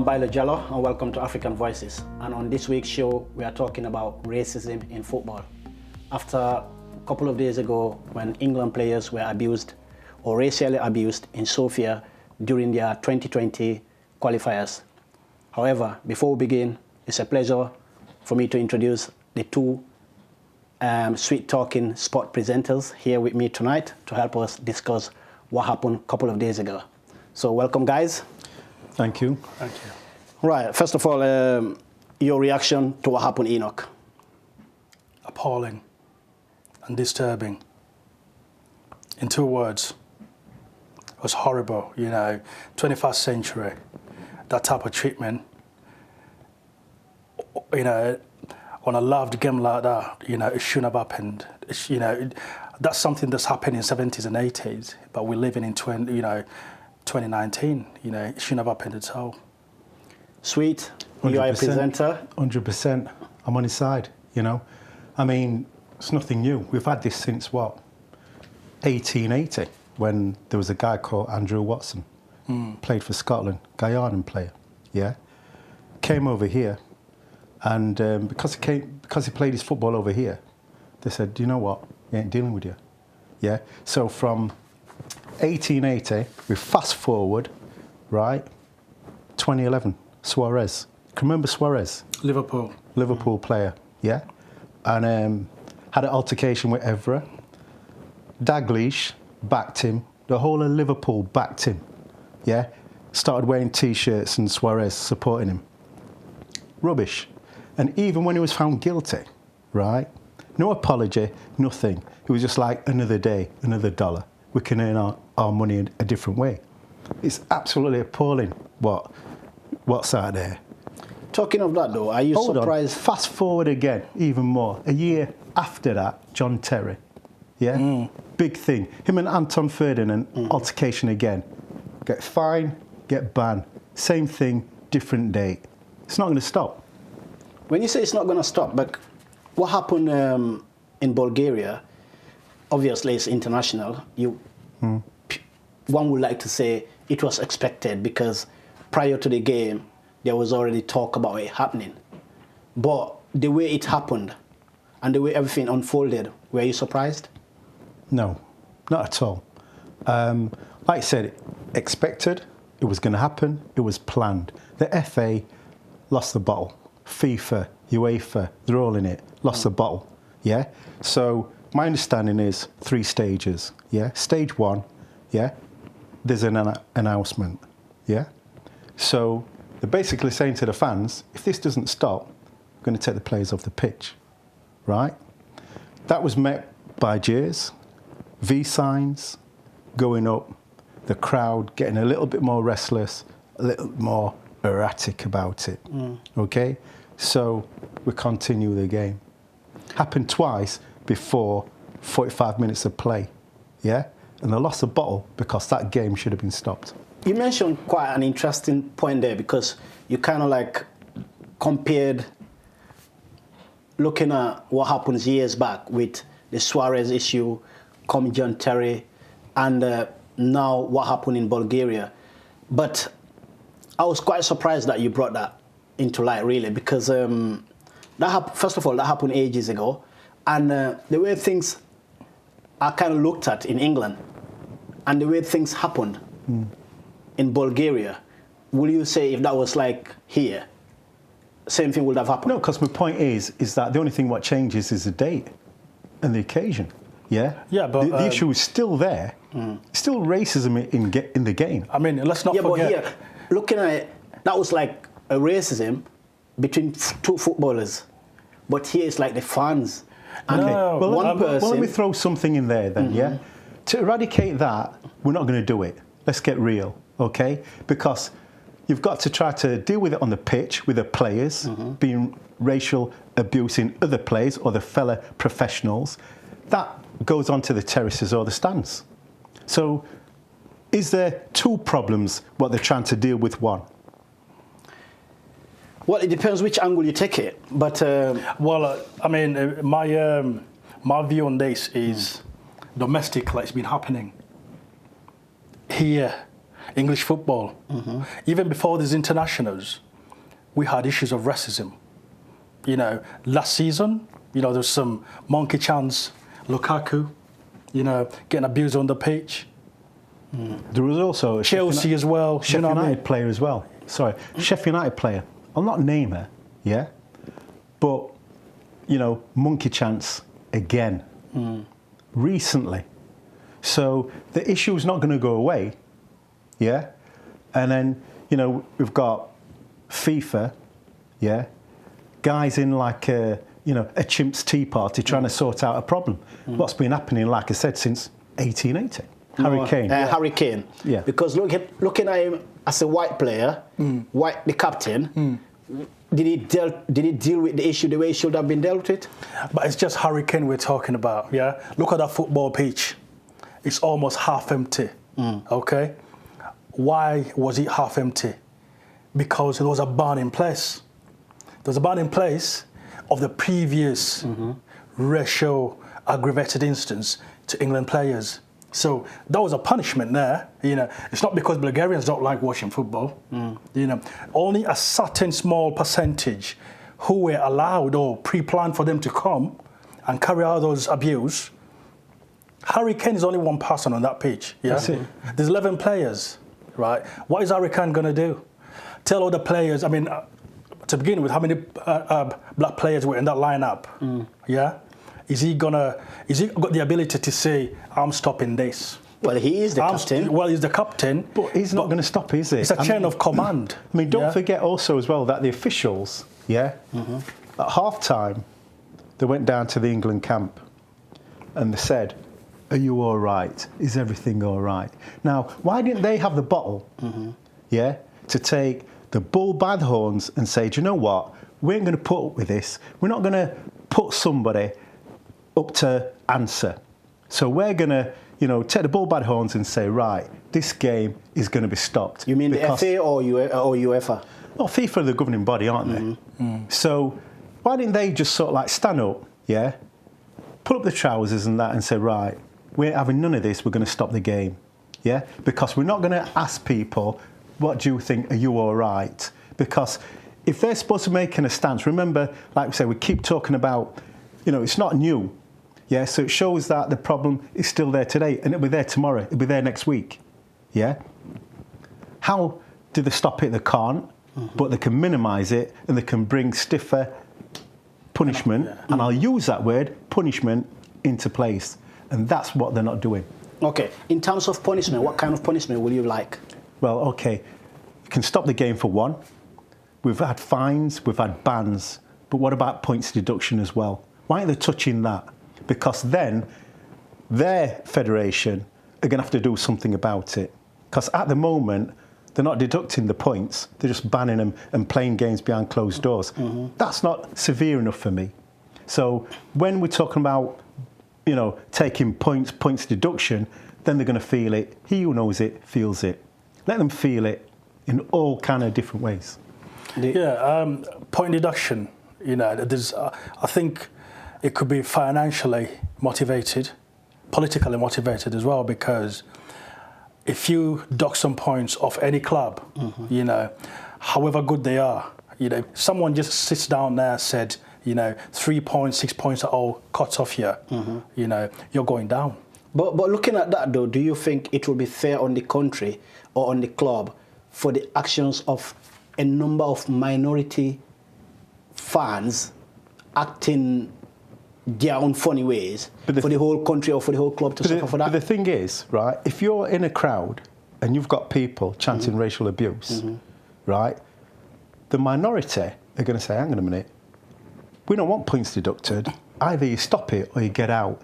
I'm Bailo Jallo and welcome to African Voices. And on this week's show, we are talking about racism in football. After a couple of days ago, when England players were abused or racially abused in Sofia during their 2020 qualifiers. However, before we begin, it's a pleasure for me to introduce the two sweet-talking sport presenters here with me tonight to help us discuss what happened a couple of days ago. So welcome, guys. Thank you. Thank you. Right, first of all, your reaction to what happened, Enoch? Appalling and disturbing. In 2 words, it was horrible, 21st century, that type of treatment, on a loved game like that, it shouldn't have happened. That's something that's happened in 70s and 80s, but we're living in 2019, it shouldn't have happened at all. Sweet, you are a presenter. 100%. I'm on his side, I mean, it's nothing new. We've had this since, 1880, when there was a guy called Andrew Watson, played for Scotland, Guyanan player, yeah? Came over here, and because he played his football over here, they said, you know what, we ain't dealing with you, yeah? So from 1880, we fast forward, right, 2011, Suarez. Can you remember Suarez? Liverpool player, yeah? And had an altercation with Evra. Dalglish backed him. The whole of Liverpool backed him, yeah? Started wearing T-shirts and Suarez supporting him. Rubbish. And even when he was found guilty, right, no apology, nothing. It was just like another day, another dollar. We can earn our money in a different way. It's absolutely appalling what's out there. Talking of that though, are you surprised? Fast forward again, even more. A year after that, John Terry, yeah? Big thing. Him and Anton Ferdinand, altercation again. Get fined, get banned. Same thing, different date. It's not going to stop. When you say it's not going to stop, but what happened in Bulgaria, obviously it's international. One would like to say it was expected because prior to the game, there was already talk about it happening. But the way it happened and the way everything unfolded, were you surprised? No, not at all. Like I said, expected, it was going to happen, it was planned. The FA lost the bottle. FIFA, UEFA, they're all in it, lost the bottle, yeah? So my understanding is 3 stages, yeah? Stage 1, yeah? There's an announcement, yeah? So they're basically saying to the fans, if this doesn't stop, we're going to take the players off the pitch, right? That was met by jeers, V signs going up, the crowd getting a little bit more restless, a little more erratic about it, okay? So we continue the game. Happened twice before 45 minutes of play, yeah? And they lost the bottle because that game should have been stopped. You mentioned quite an interesting point there because you kind of like compared looking at what happens years back with the Suarez issue, come John Terry, and now what happened in Bulgaria. But I was quite surprised that you brought that into light, really, because first of all, that happened ages ago, and the way things are kind of looked at in England, and the way things happened in Bulgaria, will you say if that was like here, same thing would have happened? No, because my point is that the only thing what changes is the date and the occasion, yeah? Yeah, but the issue is still there, still racism in the game. I mean, let's not forget. But here, looking at it, that was like a racism between 2 footballers. But here it's like the fans. And one person. Well, let me throw something in there then, yeah? To eradicate that, we're not going to do it. Let's get real, okay? Because you've got to try to deal with it on the pitch with the players, being racial abuse in other players or the fellow professionals. That goes on to the terraces or the stands. So is there 2 problems what they're trying to deal with one? Well, it depends which angle you take it, but... I mean, my view on this is domestically it's been happening. Here, English football. Even before these internationals, we had issues of racism. You know, last season, you know, there's some monkey chants, Lukaku, you know, getting abused on the pitch. There was also a Chelsea as well. Sheffield you know what I United mean? player as well. Sorry, Sheffield United player. I'll not name her, yeah? But, you know, monkey chants again, recently. So the issue's not going to go away, yeah? And then, you know, we've got FIFA, yeah? Guys in like a, you know, a chimp's tea party trying to sort out a problem. What's been happening, like I said, since 1880? Harry Kane. Harry Kane. Yeah. Because looking at him as a white player, the captain, did he deal with the issue the way it should have been dealt with? But it's just Harry Kane we're talking about, yeah? Look at that football pitch. It's almost half empty, okay? Why was it half empty? Because there was a ban in place. There was a ban in place of the previous racial aggravated instance to England players. So that was a punishment there. You know, it's not because Bulgarians don't like watching football. You know, only a certain small percentage who were allowed or pre-planned for them to come and carry out those abuse. Harry Kane is only one person on that pitch. Yeah, That's it. There's 11 players, right? What is Harry Kane going to do? Tell all the players. I mean, to begin with, how many black players were in that lineup? Yeah. Is he got the ability to say, I'm stopping this? Well, he is the captain. Well, he's the captain. But he's not going to stop, is it? It's a chain of command. I mean, don't forget also as well that the officials, at half-time, they went down to the England camp and they said, are you all right? Is everything all right? Now, why didn't they have the bottle, to take the bull by the horns and say, do you know what? We ain't going to put up with this. We're not going to put somebody up to answer. So we're going to, take the bull by the horns and say, right, this game is going to be stopped. You mean the FA or UEFA? Well, FIFA are the governing body, aren't they? So why didn't they just sort of like stand up, pull up the trousers and that and say, right, we're having none of this, we're going to stop the game, Because we're not going to ask people, what do you think, are you all right? Because if they're supposed to be making a stance, remember, like we say, we keep talking about, it's not new, so it shows that the problem is still there today and it'll be there tomorrow, it'll be there next week, How do they stop it? They can't, but they can minimise it and they can bring stiffer punishment, and I'll use that word, punishment, into place. And that's what they're not doing. Okay, in terms of punishment, what kind of punishment will you like? Well, okay, you can stop the game for one. We've had fines, we've had bans, but what about points deduction as well? Why aren't they touching that? Because then their federation are going to have to do something about it. Because at the moment, they're not deducting the points, they're just banning them and playing games behind closed doors. That's not severe enough for me. So when we're talking about, taking points deduction, then they're going to feel it. He who knows it feels it. Let them feel it in all kind of different ways. Point deduction, there's, I think it could be financially motivated, politically motivated as well, because if you dock some points off any club, however good they are, someone just sits down there and said, 3 points, 6 points are all cut off here, you're going down. But looking at that though, do you think it will be fair on the country or on the club for the actions of a number of minority fans acting their own funny ways for the whole country or for the whole club to suffer for that? But the thing is, right, if you're in a crowd and you've got people chanting racial abuse, right, the minority are going to say, hang on a minute, we don't want points deducted. Either you stop it or you get out.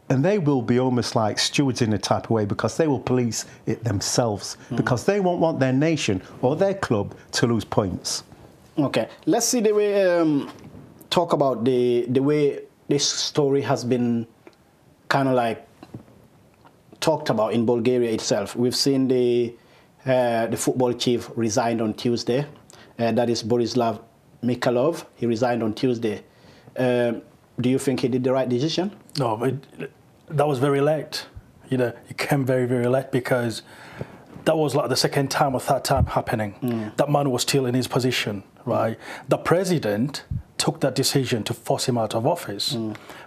And they will be almost like stewards in a type of way because they will police it themselves because they won't want their nation or their club to lose points. Okay, let's see the way, talk about the way this story has been kind of like talked about in Bulgaria itself. We've seen the football chief resigned on Tuesday. That is Borislav Mikhailov. He resigned on Tuesday. Do you think he did the right decision? No, but that was very late. It came very, very late because that was like the second time or third time happening. That man was still in his position, right? The president took that decision to force him out of office.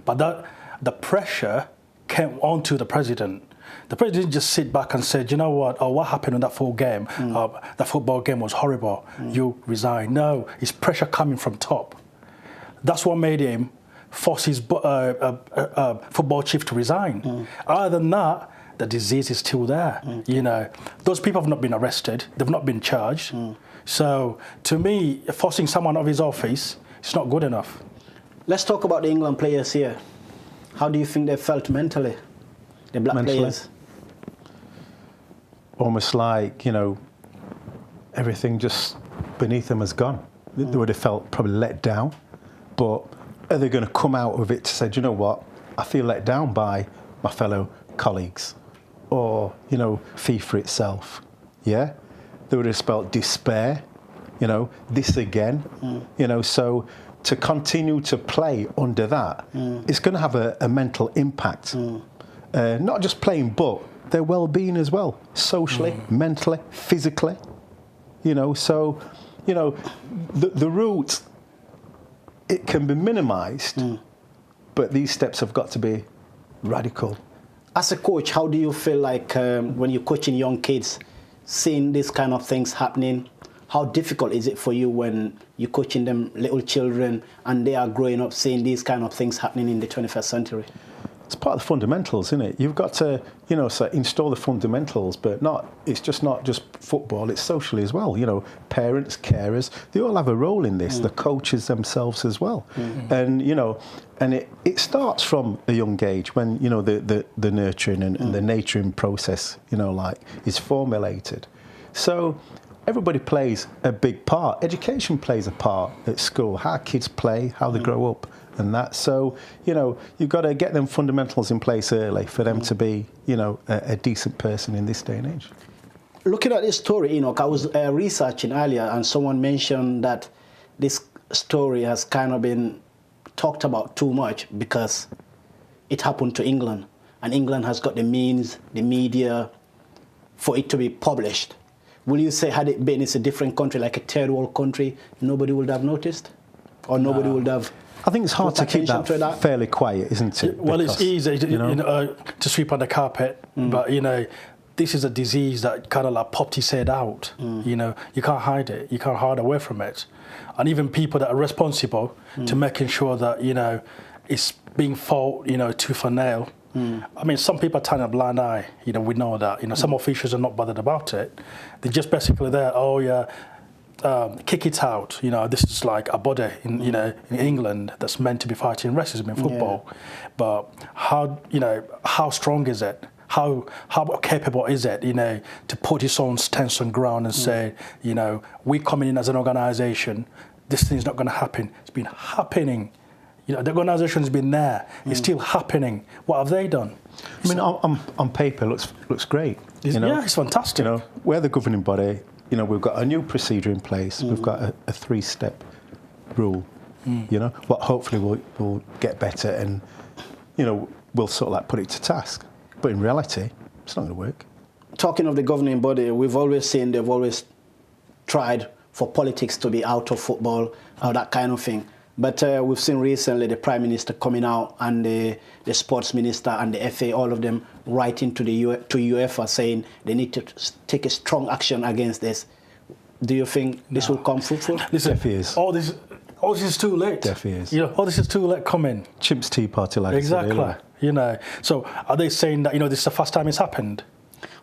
But the pressure came onto the president. The president didn't just sit back and said, you know what, oh, what happened in that full game? That football game was horrible. You resign. No, it's pressure coming from top. That's what made him force his football chief to resign. Other than that, the disease is still there. You know, those people have not been arrested. They've not been charged. So to me, forcing someone out of his office, it's not good enough. Let's talk about the England players here. How do you think they felt mentally, the black players? Almost like, you know, everything just beneath them has gone. They would have felt probably let down, but are they going to come out of it to say, do you know what, I feel let down by my fellow colleagues, or, you know, FIFA itself, yeah? They would have felt despair, you know, this again, you know, so to continue to play under that, it's going to have a mental impact. Not just playing, but their well-being as well, socially, mentally, physically, you know, so, you know, the route, it can be minimised, but these steps have got to be radical. As a coach, how do you feel like when you're coaching young kids, seeing these kind of things happening? How difficult is it for you when you're coaching them, little children, and they are growing up seeing these kind of things happening in the 21st century? It's part of the fundamentals, isn't it? You've got to, you know, so install the fundamentals, but it's just not just football, it's socially as well. You know, parents, carers, they all have a role in this, the coaches themselves as well. And, you know, and it starts from a young age when, you know, the nurturing and the nurturing process, you know, like, is formulated. So everybody plays a big part. Education plays a part at school, how kids play, how they grow up. And that, so, you know, you've got to get them fundamentals in place early for them to be, you know, a decent person in this day and age. Looking at this story, Enoch, I was researching earlier and someone mentioned that this story has kind of been talked about too much because it happened to England. And England has got the means, the media, for it to be published. Will you say, had it been, it's a different country, like a third world country, nobody would have noticed? Or nobody would have... I think it's hard to keep that fairly quiet, isn't it? Well, because, it's easy you know, to sweep under the carpet, but, you know, this is a disease that kind of like popped its head out. You know, you can't hide it. You can't hide away from it. And even people that are responsible to making sure that, you know, it's being fought, you know, tooth and nail. I mean, some people are turning a blind eye. You know, we know that. You know, some officials are not bothered about it. They're just basically there, oh, yeah, kick it out. You know, this is like a body in, you know, in England that's meant to be fighting racism in football. But how, you know, how strong is it? How capable is it, you know, to put its own stance on ground and say, you know, we're coming in as an organisation, this thing's not going to happen. It's been happening. You know, the organisation's been there. It's still happening. What have they done? I mean, on paper, looks great. You know? Yeah, it's fantastic. You know, we're the governing body. You know, we've got a new procedure in place. We've got a 3-step rule. You know, what hopefully will get better, and you know, we'll sort of like put it to task. But in reality, it's not going to work. Talking of the governing body, we've always seen they've always tried for politics to be out of football, or that kind of thing. But we've seen recently the Prime Minister coming out and the Sports Minister and the FA, all of them writing to UEFA saying they need to take a strong action against this. Do you think this will come fruitful? Listen, Deaf ears. all this is too late. Deaf ears. You know, all this is too late coming. Chimps Tea Party, like exactly. You know, so are they saying that, you know, this is the first time it's happened?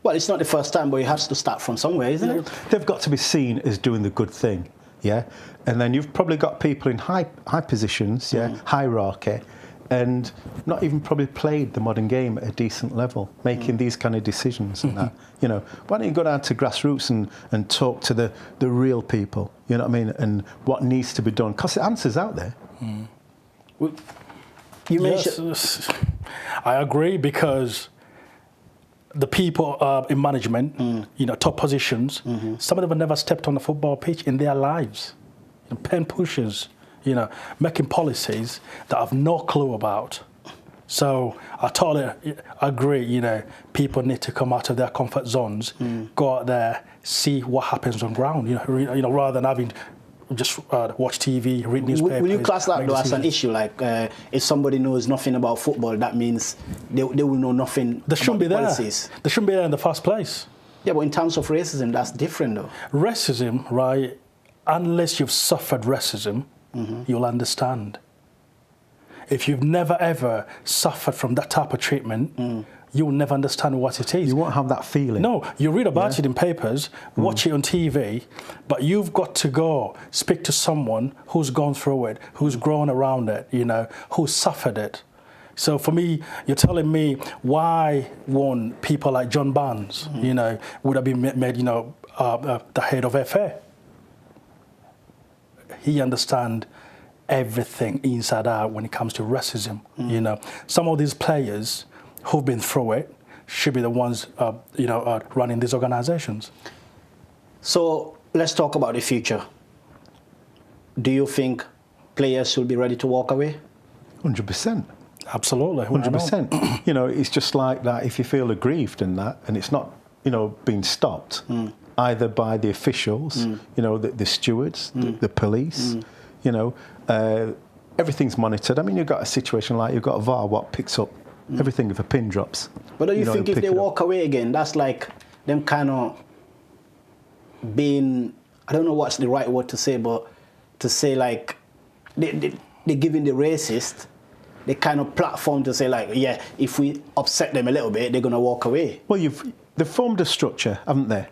Well, it's not the first time, but it has to start from somewhere, isn't it? They've got to be seen as doing the good thing, yeah? And then you've probably got people in high positions, yeah, hierarchy, and not even probably played the modern game at a decent level, making these kind of decisions and that. You know, why don't you go down to grassroots and talk to the real people, you know what I mean, and what needs to be done, because the answer's out there. You mentioned... Yes, I agree, because the people in management, you know, top positions, some of them have never stepped on the football pitch in their lives. You know, pen pushers, you know, making policies that I have no clue about. So I totally agree, you know, people need to come out of their comfort zones, go out there, see what happens on ground, you know, rather than having just watch TV, read newspapers. Will you class that though as an issue? Like, if somebody knows nothing about football, that means they will know nothing They shouldn't be there. policies. They shouldn't be there in the first place. Yeah, but in terms of racism, that's different though. Racism, right, unless you've suffered racism, you'll understand. If you've never ever suffered from that type of treatment, you'll never understand what it is. You won't have that feeling. No, you read about it in papers, watch it on TV, but you've got to go speak to someone who's gone through it, who's grown around it, you know, who's suffered it. So for me, you're telling me why won't people like John Barnes, you know, would have been made, you know, the head of FA? He understands everything inside out when it comes to racism, you know. Some of these players who've been through it should be the ones, you know, running these organizations. So let's talk about the future. Do you think players should be ready to walk away? 100%. Absolutely. 100%. You know, it's just like that. If you feel aggrieved in that, and it's not, you know, being stopped either by the officials, you know, the stewards, the police, you know, everything's monitored. I mean, you've got a situation like you've got a VAR, what picks up everything if a pin drops. But do you think if they walk away again, that's like them kind of being, I don't know what's the right word to say, but to say like they're giving the racist the kind of platform to say like, yeah, if we upset them a little bit, they're going to walk away. Well, they've formed a structure, haven't they?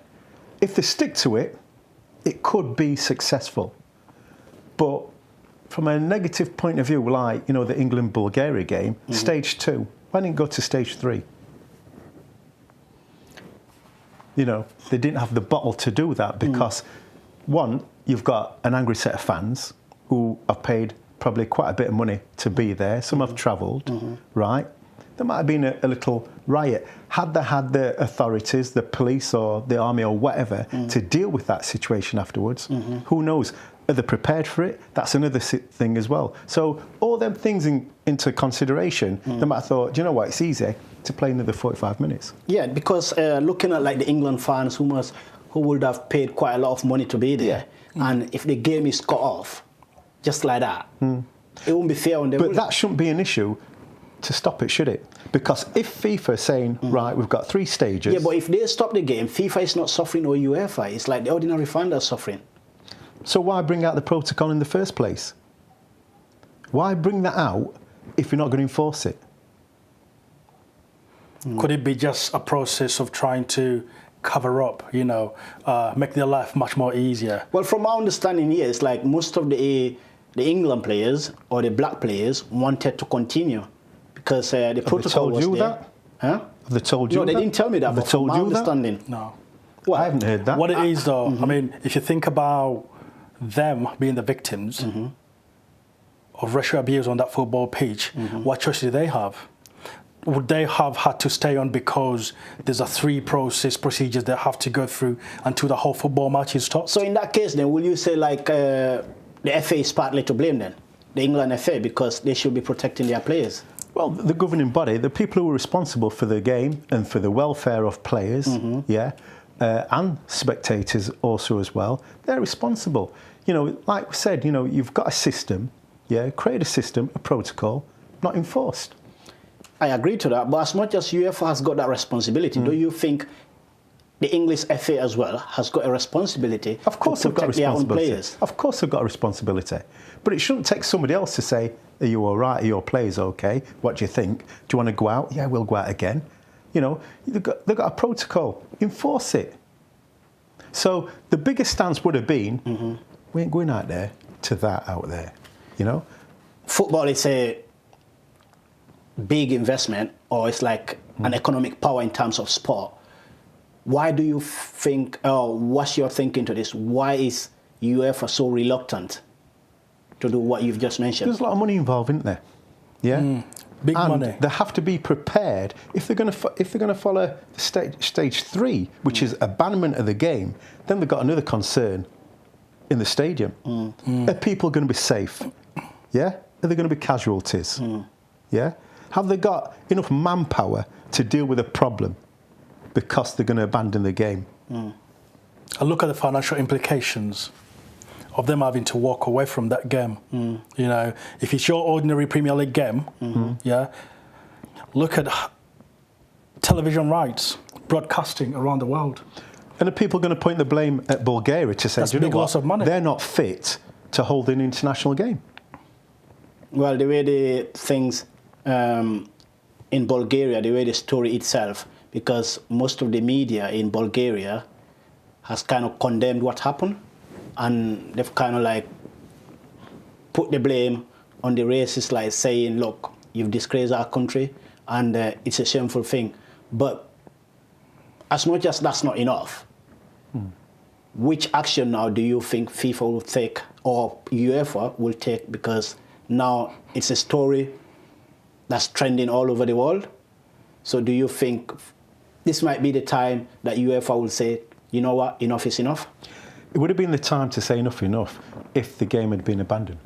If they stick to it, it could be successful. But from a negative point of view, like, you know, the England-Bulgaria game, stage 2, why didn't it go to stage 3? You know, they didn't have the bottle to do that because, one, you've got an angry set of fans who have paid probably quite a bit of money to be there. Some have travelled, right? There might have been a little riot. Had they had the authorities, the police or the army or whatever, to deal with that situation afterwards, who knows? Are they prepared for it? That's another thing as well. So all them things into consideration, they might have thought, do you know what, it's easy to play another 45 minutes. Yeah, because looking at like the England fans who would have paid quite a lot of money to be there, and if the game is cut off, just like that, it won't be fair on them. But that shouldn't be an issue to stop it, should it? Because if FIFA is saying, right, we've got 3 stages... Yeah, but if they stop the game, FIFA is not suffering or UEFA. It's like the ordinary fan that's suffering. So why bring out the protocol in the first place? Why bring that out if you're not going to enforce it? Could it be just a process of trying to cover up, you know, make their life much more easier? Well, from my understanding here, it's like most of the England players or the black players wanted to continue because the protocol was there. Have they told you that? Huh? Have they told you that? No, they didn't tell me that. Have they but told from my you that? understanding, No. Well, I haven't heard that. What it is, though, I mean, if you think about them being the victims of racial abuse on that football pitch, what choice do they have? Would they have had to stay on because there's a 3 procedures they have to go through until the whole football match is stopped? So in that case, then, will you say like the FA is partly to blame then? The England FA, because they should be protecting their players? Well, the governing body, the people who are responsible for the game and for the welfare of players, and spectators also as well, they're responsible. You know, like we said, you know, you've got a system, create a system, a protocol, not enforced. I agree to that, but as much as UEFA has got that responsibility, do you think the English FA as well has got a responsibility of course to they've got a protect their own responsibility. players? Of course they've got a responsibility. But it shouldn't take somebody else to say, are you all right? Are your players okay? What do you think? Do you want to go out? Yeah, we'll go out again. You know, they've got a protocol. Enforce it. So the biggest stance would have been, we ain't going out there to that out there, you know? Football is a big investment, or it's like an economic power in terms of sport. Why do you think, what's your thinking to this? Why is UEFA so reluctant to do what you've just mentioned? There's a lot of money involved, isn't there? Yeah? Big and money. They have to be prepared. If they're going to follow stage 3, which is abandonment of the game, then they've got another concern in the stadium. Are people going to be safe? Yeah? Are there going to be casualties? Yeah? Have they got enough manpower to deal with a problem because they're going to abandon the game? I look at the financial implications of them having to walk away from that game. You know, if it's your ordinary Premier League game, yeah, look at television rights, broadcasting around the world. And are people going to point the blame at Bulgaria to say, That's do you know big what? loss of money. They're not fit to hold an international game? Well, the way the things in Bulgaria, the way the story itself, because most of the media in Bulgaria has kind of condemned what happened, and they've kind of like put the blame on the racists, like saying, look, you've disgraced our country, and it's a shameful thing. But as much as that's not enough, which action now do you think FIFA will take or UEFA will take? Because now it's a story that's trending all over the world. So do you think this might be the time that UEFA will say, you know what, enough is enough? It would have been the time to say enough if the game had been abandoned.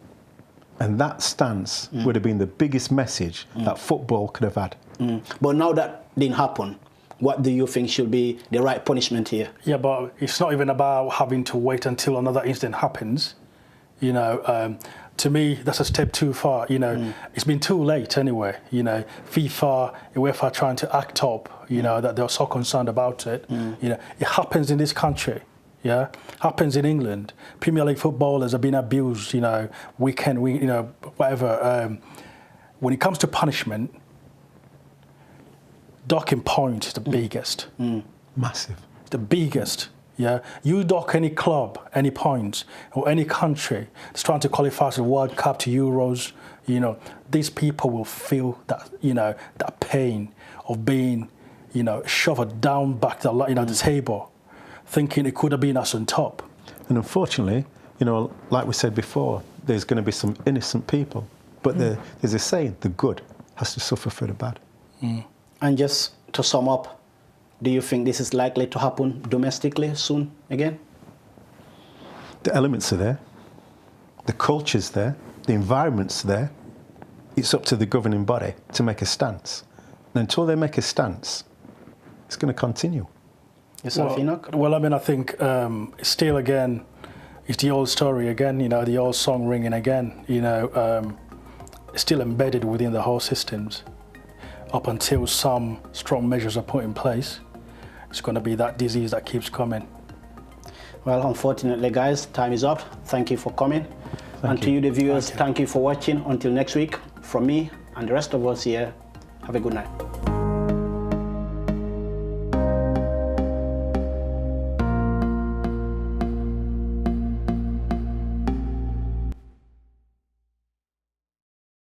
And that stance would have been the biggest message that football could have had. But now that didn't happen, what do you think should be the right punishment here? Yeah, but it's not even about having to wait until another incident happens. You know, to me, that's a step too far. You know, it's been too late anyway. You know, FIFA, UEFA trying to act up, you know, that they're so concerned about it. You know, it happens in this country. Yeah, happens in England. Premier League footballers have been abused, you know, you know, whatever. When it comes to punishment, docking point is the biggest. Massive. The biggest. Yeah, you dock any club, any points, or any country that's trying to qualify to the World Cup, to Euros, you know, these people will feel that, you know, that pain of being, you know, shoved down back the, you know, the table, thinking it could have been us on top. And unfortunately, you know, like we said before, there's going to be some innocent people. But there's a saying, the good has to suffer for the bad. And just to sum up, do you think this is likely to happen domestically soon again? The elements are there. The culture's there. The environment's there. It's up to the governing body to make a stance. And until they make a stance, it's going to continue. Yourself, Enoch? Well, I mean, I think still, again, it's the old story again, you know, the old song ringing again, you know, still embedded within the whole systems. Up until some strong measures are put in place, it's going to be that disease that keeps coming. Well, unfortunately, guys, time is up. Thank you for coming. And to you, the viewers, thank you for watching. Until next week, from me and the rest of us here, have a good night.